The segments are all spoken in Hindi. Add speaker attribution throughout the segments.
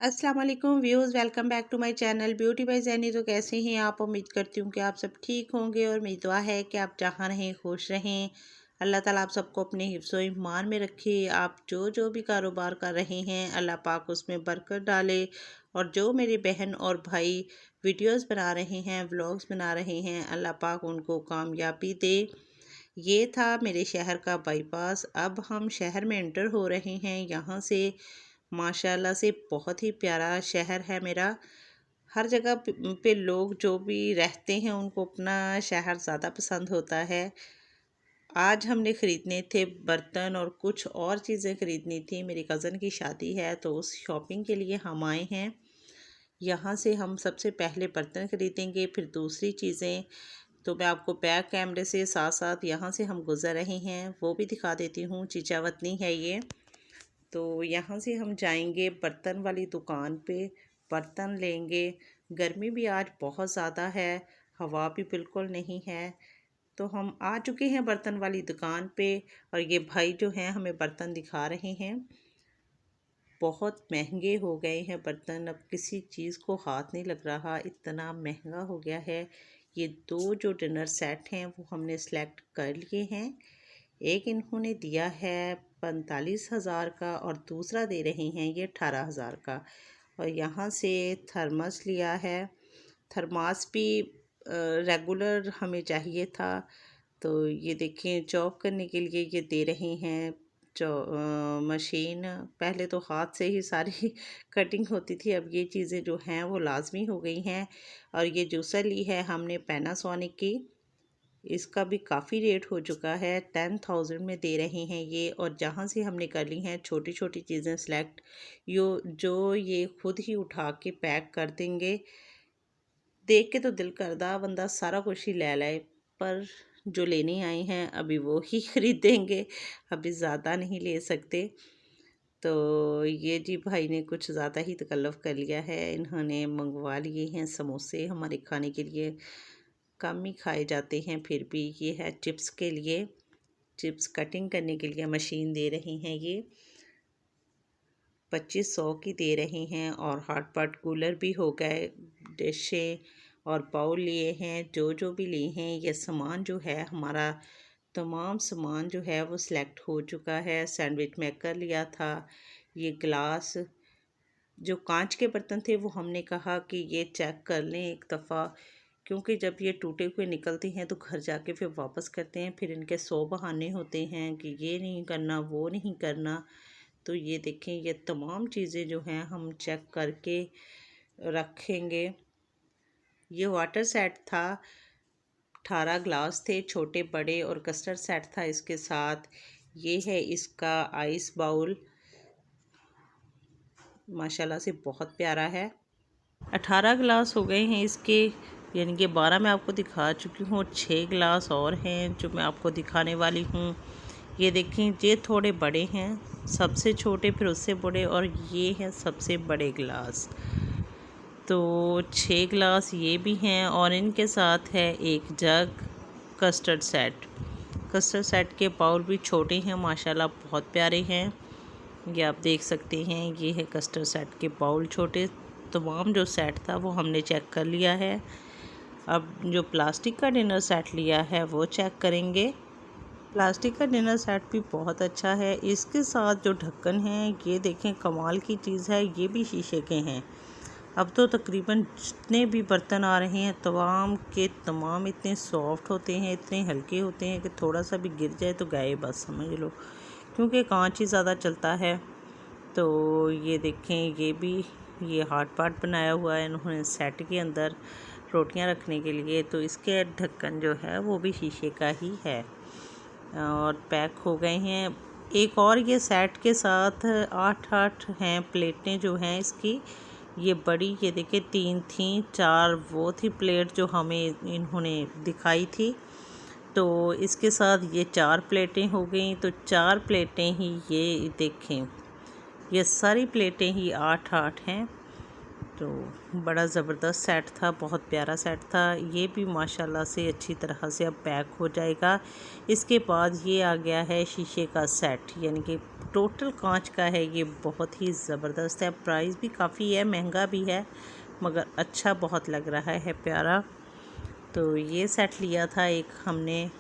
Speaker 1: अस्सलाम वालेकुम views, welcome back to my channel beauty by Zaini. तो कैसे हैं आप? उम्मीद करती हूँ कि आप सब ठीक होंगे और मेरी दुआ है कि आप जहाँ रहें खुश रहें। अल्लाह ताला आप सबको अपने हिफ्ज़ व ईमान में रखे। आप जो जो भी कारोबार कर रहे हैं अल्लाह पाक उसमें बरकत डाले। और जो मेरी बहन और भाई वीडियोज़ बना रहे हैं, व्लॉग्स बना रहे हैं, अल्लाह पाक उनको कामयाबी दे। ये था मेरे शहर का बाईपास। अब हम शहर में एंटर हो रहे हैं। यहाँ से माशाल्लाह से बहुत ही प्यारा शहर है मेरा। हर जगह पे लोग जो भी रहते हैं उनको अपना शहर ज़्यादा पसंद होता है। आज हमने ख़रीदने थे बर्तन और कुछ और चीज़ें ख़रीदनी थी। मेरी कज़न की शादी है तो उस शॉपिंग के लिए हम आए हैं। यहाँ से हम सबसे पहले बर्तन ख़रीदेंगे, फिर दूसरी चीज़ें। तो मैं आपको बैक कैमरे से साथ साथ यहाँ से हम गुज़र रहे हैं वो भी दिखा देती हूँ। चिचावतनी है ये। तो यहाँ से हम जाएंगे बर्तन वाली दुकान पे, बर्तन लेंगे। गर्मी भी आज बहुत ज़्यादा है, हवा भी बिल्कुल नहीं है। तो हम आ चुके हैं बर्तन वाली दुकान पे और ये भाई जो हैं हमें बर्तन दिखा रहे हैं। बहुत महंगे हो गए हैं बर्तन, अब किसी चीज़ को हाथ नहीं लग रहा, इतना महंगा हो गया है। ये दो जो डिनर सेट हैं वो हमने सेलेक्ट कर लिए हैं। एक इन्होंने दिया है 45,000 का और दूसरा दे रहे हैं ये 18,000 का। और यहाँ से थर्मस लिया है। थर्मास भी रेगुलर हमें चाहिए था। तो ये देखें जॉब करने के लिए ये दे रहे हैं। जो मशीन पहले तो हाथ से ही सारी कटिंग होती थी, अब ये चीज़ें जो हैं वो लाजमी हो गई हैं। और ये जूसर ली है हमने पैनासोनिक की। इसका भी काफ़ी रेट हो चुका है, 10,000 में दे रहे हैं ये। और जहाँ से हमने कर ली हैं छोटी छोटी चीज़ें सेलेक्ट, जो ये खुद ही उठा के पैक कर देंगे। देख के तो दिल करदा बंदा सारा कुछ ही ले लाए, पर जो लेने आए हैं अभी वो ही ख़रीदेंगे, अभी ज़्यादा नहीं ले सकते। तो ये जी भाई ने कुछ ज़्यादा ही तकल्लुफ़ कर लिया है। इन्होंने मंगवा लिए हैं समोसे हमारे खाने के लिए। कम ही खाए जाते हैं फिर भी। ये है चिप्स के लिए, चिप्स कटिंग करने के लिए मशीन दे रहे हैं ये। 2500 की दे रहे हैं। और हॉट पॉट कूलर भी हो गए, डिशें और बाउल लिए हैं। जो जो भी लिए हैं ये सामान जो है हमारा, तमाम सामान जो है वो सिलेक्ट हो चुका है। सैंडविच मेकर लिया था। ये गिलास, जो कांच के बर्तन थे वो हमने कहा कि ये चेक कर लें एक दफ़ा, क्योंकि जब ये टूटे हुए निकलते हैं तो घर जाके फिर वापस करते हैं, फिर इनके 100 बहाने होते हैं कि ये नहीं करना वो नहीं करना। तो ये देखें ये तमाम चीज़ें जो हैं हम चेक करके रखेंगे। ये वाटर सेट था, 18 ग्लास थे छोटे बड़े और कस्टर्ड सेट था इसके साथ। ये है इसका आइस बाउल, माशाल्लाह से बहुत प्यारा है। 18 गिलास हो गए हैं इसके, यानी कि 12 मैं आपको दिखा चुकी हूँ। 6 गिलास और हैं जो मैं आपको दिखाने वाली हूँ। ये देखें ये थोड़े बड़े हैं, सबसे छोटे फिर उससे बड़े, और ये हैं सबसे बड़े गिलास। तो 6 गिलास ये भी हैं और इनके साथ है एक जग। कस्टर्ड सेट, कस्टर्ड सेट के बाउल भी छोटे हैं, माशाल्लाह बहुत प्यारे हैं। ये आप देख सकते हैं, ये है कस्टर्ड सेट के बाउल छोटे। तमाम जो सेट था वो हमने चेक कर लिया है। अब जो प्लास्टिक का डिनर सेट लिया है वो चेक करेंगे। प्लास्टिक का डिनर सेट भी बहुत अच्छा है। इसके साथ जो ढक्कन है ये देखें कमाल की चीज़ है, ये भी शीशे के हैं। अब तो तकरीबन जितने भी बर्तन आ रहे हैं तमाम के तमाम इतने सॉफ्ट होते हैं, इतने हल्के होते हैं कि थोड़ा सा भी गिर जाए तो गए बस समझ लो, क्योंकि कांच ही ज़्यादा चलता है। तो ये देखें ये भी, ये हॉट पॉट बनाया हुआ है इन्होंने सेट के अंदर रोटियां रखने के लिए। तो इसके ढक्कन जो है वो भी शीशे का ही है और पैक हो गए हैं। एक और ये सेट के साथ 8 हैं प्लेटें जो हैं इसकी, ये बड़ी, ये देखिए 3 थी, 4 वो थी प्लेट जो हमें इन्होंने दिखाई थी। तो इसके साथ ये 4 प्लेटें हो गई। तो 4 प्लेटें ही ये देखें, ये सारी प्लेटें ही 8 हैं। तो बड़ा ज़बरदस्त सेट था, बहुत प्यारा सेट था। ये भी माशाल्लाह से अच्छी तरह से अब पैक हो जाएगा। इसके बाद ये आ गया है शीशे का सेट, यानी कि टोटल कांच का है, ये बहुत ही ज़बरदस्त है। प्राइस भी काफ़ी है, महंगा भी है, मगर अच्छा बहुत लग रहा है, प्यारा। तो ये सेट लिया था एक हमने,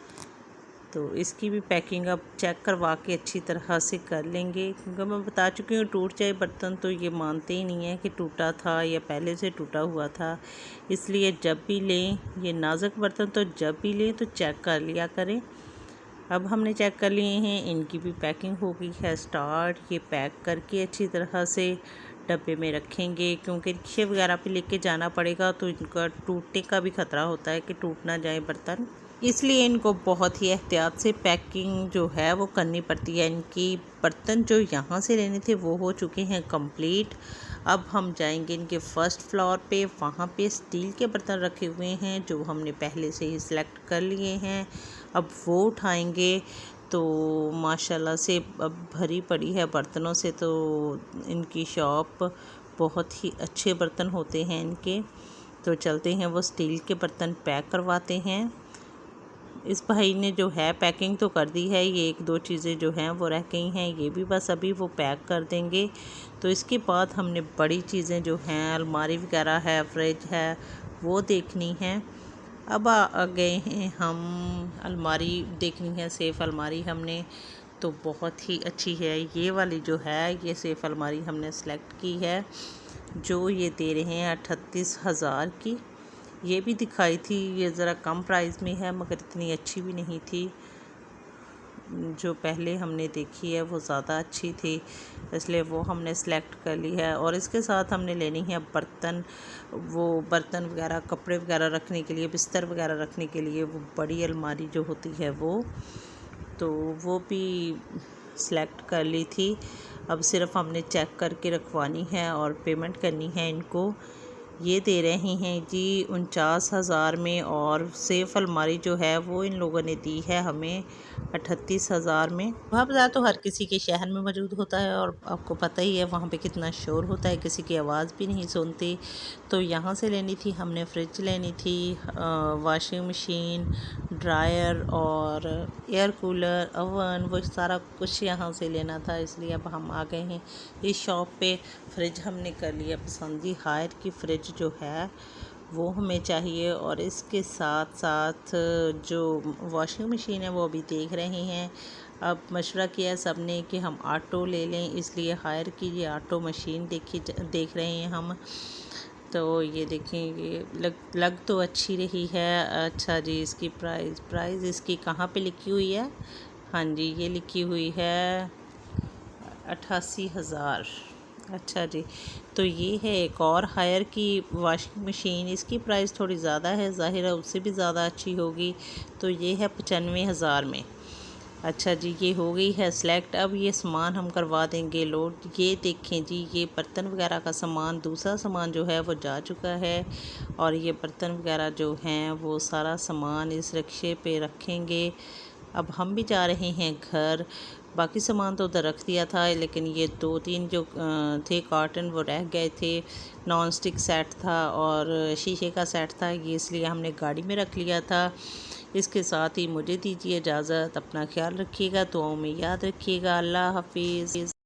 Speaker 1: तो इसकी भी पैकिंग अब चेक करवा के अच्छी तरह से कर लेंगे, क्योंकि मैं बता चुकी हूँ टूट जाए बर्तन तो ये मानते ही नहीं है कि टूटा था या पहले से टूटा हुआ था। इसलिए जब भी लें ये नाजुक बर्तन, तो जब भी लें तो चेक कर लिया करें। अब हमने चेक कर लिए हैं, इनकी भी पैकिंग हो गई है स्टार्ट। ये पैक करके अच्छी तरह से डब्बे में रखेंगे, क्योंकि रिक्शे वगैरह पे लेके जाना पड़ेगा, तो इनका टूटने का भी ख़तरा होता है कि टूट ना जाए बर्तन। इसलिए इनको बहुत ही एहतियात से पैकिंग जो है वो करनी पड़ती है। इनकी बर्तन जो यहाँ से लेने थे वो हो चुके हैं कंप्लीट। अब हम जाएंगे इनके फर्स्ट फ्लोर पे, वहाँ पे स्टील के बर्तन रखे हुए हैं जो हमने पहले से ही सिलेक्ट कर लिए हैं। अब वो उठाएंगे तो माशाल्लाह से अब भरी पड़ी है बर्तनों से। तो इनकी शॉप बहुत ही अच्छे बर्तन होते हैं इनके। तो चलते हैं, वो स्टील के बर्तन पैक करवाते हैं। इस भाई ने जो है पैकिंग तो कर दी है, ये एक दो चीज़ें जो हैं वो रह गई हैं, ये भी बस अभी वो पैक कर देंगे। तो इसके बाद हमने बड़ी चीज़ें जो हैं, अलमारी वगैरह है, फ्रिज है, वो देखनी है। अब आ गए हैं हम, अलमारी देखनी है, सेफ़ अलमारी हमने, तो बहुत ही अच्छी है ये वाली जो है, ये सेफ़ अलमारी हमने सेलेक्ट की है, जो ये दे रहे हैं 38,000 की। ये भी दिखाई थी, ये ज़रा कम प्राइस में है, मगर इतनी अच्छी भी नहीं थी। जो पहले हमने देखी है वो ज़्यादा अच्छी थी, इसलिए वो हमने सेलेक्ट कर ली है। और इसके साथ हमने लेनी है बर्तन, वो बर्तन वगैरह, कपड़े वगैरह रखने के लिए, बिस्तर वगैरह रखने के लिए वो बड़ी अलमारी जो होती है वो, तो वो भी सेलेक्ट कर ली थी। अब सिर्फ हमने चेक करके रखवानी है और पेमेंट करनी है इनको। ये दे रहे हैं जी 49,000 में, और सेफ़ अलमारी जो है वो इन लोगों ने दी है हमें 38,000 में। वहाँ बाज़ार तो हर किसी के शहर में मौजूद होता है, और आपको पता ही है वहाँ पे कितना शोर होता है, किसी की आवाज़ भी नहीं सुनती। तो यहाँ से लेनी थी हमने, फ्रिज लेनी थी, वॉशिंग मशीन, ड्रायर और एयर कूलर, ओवन, वो सारा कुछ यहाँ से लेना था। इसलिए अब हम आ गए हैं इस शॉप पे। फ्रिज हमने कर लिया पसंद, ही हायर की फ्रिज जो है वो हमें चाहिए, और इसके साथ साथ जो वॉशिंग मशीन है वो अभी देख रहे हैं। अब मशवरा किया सब ने कि हम ऑटो ले लें, इसलिए हायर की ये ऑटो मशीन देख रहे हैं हम। तो ये देखें, ये लग तो अच्छी रही है। अच्छा जी, इसकी प्राइस इसकी कहाँ पे लिखी हुई है? हाँ जी, ये लिखी हुई है 88,000। अच्छा जी, तो ये है एक और हायर की वॉशिंग मशीन, इसकी प्राइस थोड़ी ज़्यादा है, ज़ाहिर है उससे भी ज़्यादा अच्छी होगी। तो ये है 95,000 में। अच्छा जी, ये हो गई है सेलेक्ट। अब ये सामान हम करवा देंगे लोड। ये देखें जी, ये बर्तन वगैरह का सामान, दूसरा सामान जो है वो जा चुका है, और ये बर्तन वगैरह जो हैं वो सारा सामान इस रिक्शे पे रखेंगे। अब हम भी जा रहे हैं घर। बाकी सामान तो उधर रख दिया था, लेकिन ये 2-3 जो थे कार्टन वो रह गए थे। नॉन स्टिक सेट था और शीशे का सेट था, ये इसलिए हमने गाड़ी में रख लिया था। इसके साथ ही मुझे दीजिए इजाज़त। अपना ख्याल रखिएगा, दुआओं में याद रखिएगा। अल्लाह हाफिज़।